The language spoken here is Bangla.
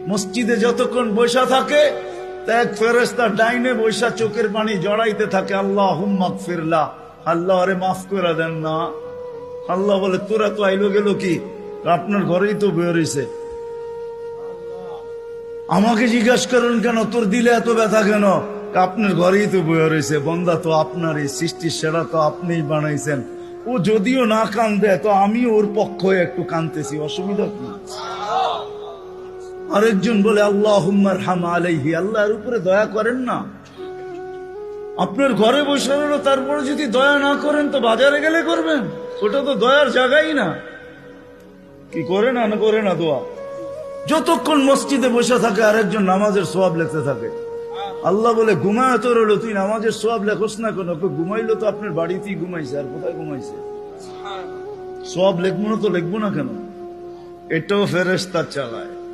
মসজিদে যতক্ষণ বৈশা থাকে এক ফেরেশতা ডাইনে বৈশা চোখের পানি জড়াইতে থাকে, আল্লাহুম্মা গফিরলাহ, আল্লাহ আরে মাফ করে দেন না। আল্লাহ বলে তোরা তো আইলো গেল কি, আপনার ঘরেই তো বের হইছে, আমাকে জিজ্ঞাসা করেন কেন তোর দিলে এত ব্যথা কেন? আপনার ঘরেই তো বের হইছে, বন্দা তো আপনারই, সৃষ্টির সেরা তো আপনিই বানাইছেন। ও যদিও না কান্দে তো আমি ওর পক্ষ হয়ে একটু কান্দতেছি, অসুবিধা কি? আরেকজন বলে আল্লাহুম্মা আরহাম আলাইহি, আল্লাহর উপরে দয়া করেন না। আপনার ঘরে বসে রইল, তারপরে যদি দয়া না করেন তো বাজারে গেলে করবেন, ওটা তো দয়ার জায়গাই না। কি করে না না করে না দোয়া? যতক্ষণ মসজিদে বসে থাকে আরেকজন নামাজের সোয়াব লেখতে থাকে। আল্লাহ বলে ঘুমায় তো রইল, তুই নামাজের সোয়াব লেখোস না কেন? ঘুমাইলো তো আপনার বাড়িতেই ঘুমাইছে, আর কোথায় ঘুমাইছে? সোয়াব লেখবো না তো লেখবো না কেন? এটাও ফেরেশতা চালায়।